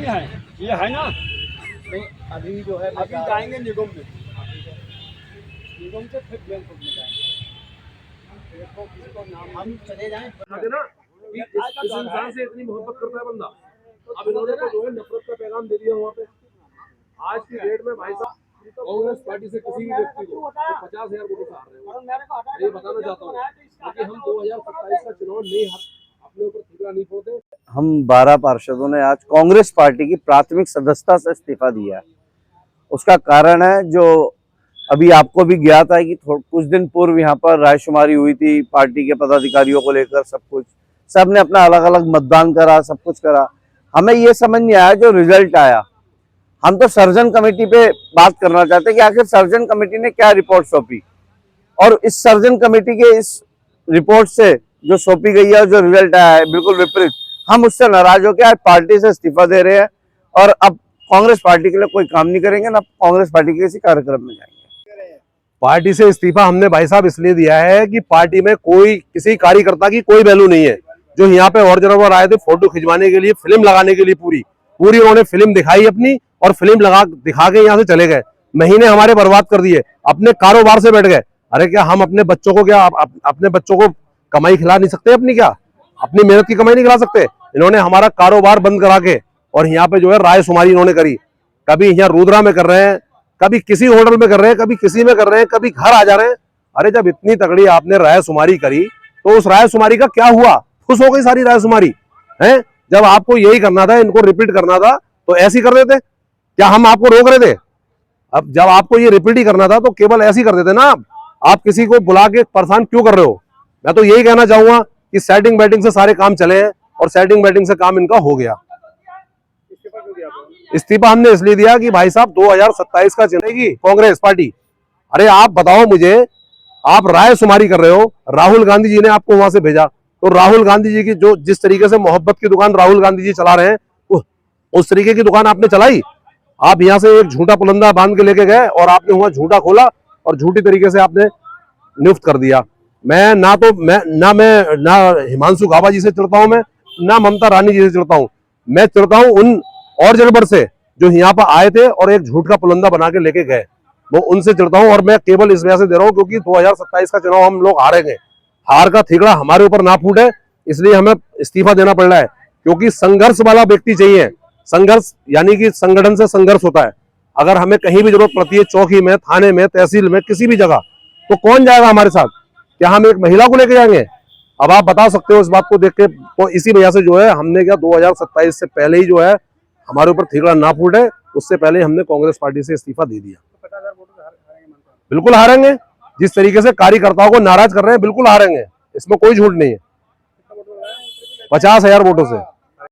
में है, ये है ना। नहीं, अभी जो है अभी जाएंगे निगम में, निगम से फिर बैंकॉक में जाएंगे। देखो किसको नाम हम चले जाएं ना कि इस इंसान से इतनी मोहब्बत करता है बंदा। अब इन्होंने तो जो है नफरत का पैगाम दे दिया वहाँ पे। आज की डेट में भाई साहब कांग्रेस पार्टी से किसी भी व्यक्ति को 50,000 वोटों से हार रहे हो। ये बताना चाहता हूँ कि हम 2027 का चुनाव नहीं अपने ऊपर ठिकरा नहीं फोड़ते। हम 12 पार्षदों ने आज कांग्रेस पार्टी की प्राथमिक सदस्यता से इस्तीफा दिया है। उसका कारण है जो अभी आपको भी ज्ञात है कि कुछ दिन पूर्व यहाँ पर रायशुमारी हुई थी पार्टी के पदाधिकारियों को लेकर। सब ने अपना अलग अलग मतदान करा, सब कुछ करा। हमें ये समझ नहीं आया जो रिजल्ट आया। हम तो सर्जन कमेटी पे बात करना चाहते हैं कि आखिर सर्जन कमेटी ने क्या रिपोर्ट सौंपी, और इस सर्जन कमेटी के इस रिपोर्ट से जो सौंपी गई है, जो रिजल्ट आया है बिल्कुल विपरीत। हम उससे नाराज होकर आज पार्टी से इस्तीफा दे रहे हैं और अब कांग्रेस पार्टी के लिए कोई काम नहीं करेंगे, ना कांग्रेस पार्टी के किसी कार्यक्रम में जाएंगे। पार्टी से इस्तीफा हमने भाई साहब इसलिए दिया है कि पार्टी में कोई किसी कार्यकर्ता की कोई वैल्यू नहीं है। जो यहाँ पे और जगह आए थे फोटो खिंचवाने के लिए, फिल्म लगाने के लिए, पूरी उन्होंने फिल्म दिखाई अपनी और फिल्म दिखा के यहाँ से चले गए। महीने हमारे बर्बाद कर दिए, अपने कारोबार से बैठ गए। अरे क्या हम अपने बच्चों को अपने बच्चों को कमाई खिला नहीं सकते? अपनी क्या अपनी मेहनत की कमाई नहीं खिला सकते? इन्होंने हमारा कारोबार बंद करा के और यहाँ पे जो है रायशुमारी इन्होंने करी। कभी यहाँ रुद्रा में कर रहे हैं, कभी किसी होटल में कर रहे हैं, कभी किसी में कर रहे हैं, कभी घर आ जा रहे हैं। अरे जब इतनी तगड़ी आपने रायशुमारी करी तो उस रायशुमारी का क्या हुआ? खुश हो गई सारी रायशुमारी है? जब आपको यही करना था, इनको रिपीट करना था तो ऐसे ही कर देते। क्या हम आपको रोक रहे थे? अब जब आपको ये रिपीट ही करना था तो केवल ऐसे ही कर देते ना। आप किसी को बुला के परेशान क्यों कर रहे हो? मैं तो यही कहना चाहूंगा कि सेटिंग बैटिंग से सारे काम चले हैं और सेटिंग बैटिंग से काम इनका हो गया। इस्तीफा हमने इसलिए दिया कि भाई साहब 2027 का चलेगी कांग्रेस पार्टी। अरे आप बताओ मुझे, आप रायशुमारी कर रहे हो, राहुल गांधी जी ने आपको वहां से भेजा, तो राहुल गांधी जी की जो जिस तरीके से मोहब्बत की दुकान राहुल गांधी जी चला रहे हैं, उस तरीके की दुकान आपने चलाई। आप यहाँ से एक झूठा पुलंदा बांध के लेके गए और आपने वहां झूठा खोला और झूठी तरीके से आपने नियुक्त कर दिया। मैं ना हिमांशु गाबा जी से चिढ़ता हूं, मैं ना ममता रानी जी से चिढ़ता हूं। मैं चिढ़ता हूं उन और जनबड़ से जो यहाँ पर आए थे और एक झूठ का पुलंदा बना के लेके गए, वो उनसे चिढ़ता हूं। और मैं केवल इस वजह से दे रहा हूं क्योंकि 2027 का चुनाव हम लोग हारेंगे। हार का ठिकरा हमारे ऊपर ना फूटे, इसलिए हमें इस्तीफा देना पड़ रहा है। क्योंकि संघर्ष वाला व्यक्ति चाहिए। संघर्ष यानी कि संगठन से संघर्ष होता है। अगर हमें कहीं भी जरूरत पड़ती है, चौकी में, थाने में, तहसील में, किसी भी जगह, तो कौन जाएगा हमारे साथ? क्या हम एक महिला को लेके जाएंगे? अब आप बता सकते हो इस बात को देख के। तो इसी वजह से जो है हमने क्या 2027 से पहले ही जो है हमारे ऊपर ठिकरा ना फूटे, उससे पहले हमने कांग्रेस पार्टी से इस्तीफा दे दिया। बिल्कुल हारेंगे। जिस तरीके से कार्यकर्ताओं को नाराज कर रहे हैं, बिल्कुल हारेंगे, इसमें कोई झूठ नहीं है। 50,000 वोटों से।